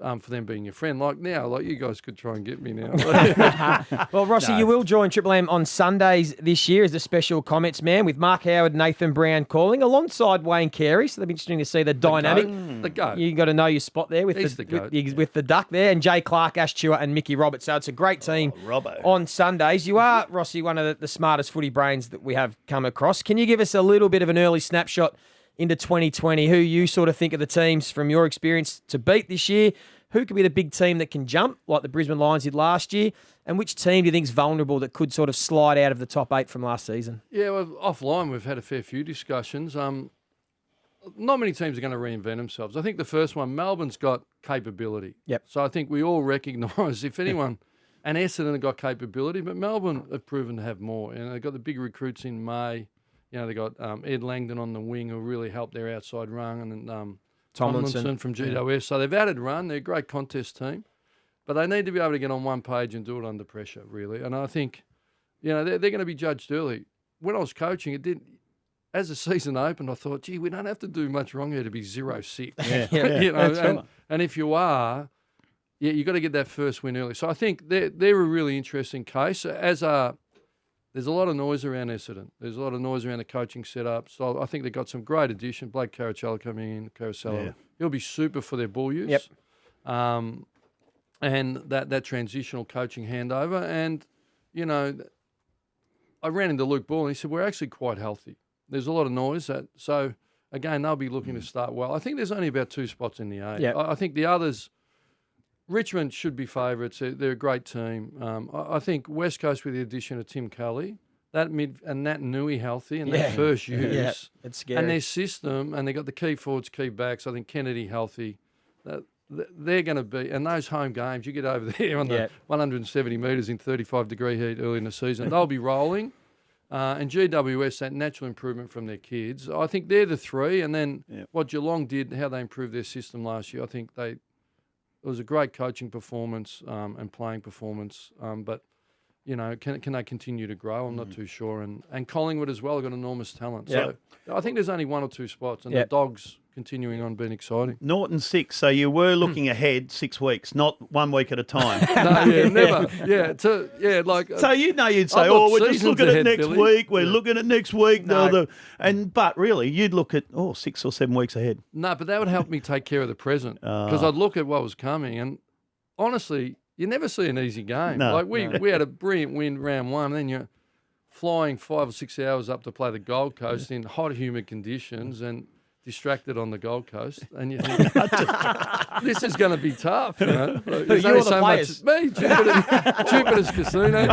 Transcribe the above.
for them being your friend. Like now, like you guys could try and get me now. Well, Rossi, you will join Triple M on Sundays this year as the special comments man with Mark Howard, Nathan Brown calling alongside Wayne Carey. So it'll be interesting to see the dynamic. The goat. You got to know your spot there with with the duck there, and Jay Clark, Ash Stewart, and Mickey Roberts. So it's a great team on Sundays. You are, Rossi, one of the smartest footy brains that we have come across. Can you give us a little bit of an early snapshot into 2020, who you sort of think are the teams from your experience to beat this year? Who could be the big team that can jump like the Brisbane Lions did last year? And which team do you think is vulnerable that could sort of slide out of the top 8 from last season? Yeah, well, offline we've had a fair few discussions. Not many teams are going to reinvent themselves. I think the first one, Melbourne's got capability. Yep. So I think we all recognise if anyone, and Essendon have got capability, but Melbourne have proven to have more. And they've got the big recruits in May. You know, they got Ed Langdon on the wing who really helped their outside run, and then Tomlinson from GWS. Yeah. So they've added run. They're a great contest team. But they need to be able to get on one page and do it under pressure, really. And I think, you know, they're going to be judged early. When I was coaching, it did. As the season opened, I thought, gee, we don't have to do much wrong here to be 0-6. Yeah, you know, that's right. And if you are, yeah, you've got to get that first win early. So I think they're a really interesting case. There's a lot of noise around Essendon. There's a lot of noise around the coaching setup. So I think they've got some great addition. Blake Caracella coming in, Carosello. He'll be super for their ball use. Yep. And that transitional coaching handover. And, you know, I ran into Luke Ball and he said, we're actually quite healthy. There's a lot of noise. So, again, they'll be looking to start well. I think there's only about 2 spots in the 8. Yep. I think the others, Richmond should be favourites. They're a great team. I think West Coast with the addition of Tim Kelly, and Nat Nui healthy and that first use. It's scary. And their system, and they got the key forwards, key backs. I think Kennedy healthy. They're going to be, and those home games, you get over there on the 170 metres in 35-degree heat early in the season, they'll be rolling. And GWS, that natural improvement from their kids, I think they're the 3. And then what Geelong did, how they improved their system last year, I think it was a great coaching performance and playing performance. But, you know, can they continue to grow? I'm not too sure. And Collingwood as well have got enormous talent. So I think there's only 1 or 2 spots, and the Dogs continuing on being exciting. Norton 6. So you were looking ahead 6 weeks, not 1 week at a time. Never. Yeah, so you'd say, we're just looking at next week. We're looking at next week. No. But really, you'd look at 6 or 7 weeks ahead. No, but that would help me take care of the present because I'd look at what was coming. And honestly, you never see an easy game. No, we had a brilliant win round 1, and then you're flying 5 or 6 hours up to play the Gold Coast in hot, humid conditions and distracted on the Gold Coast, and you think this is going to be tough. You know, there's only so much. Me, Jupiter's Casino.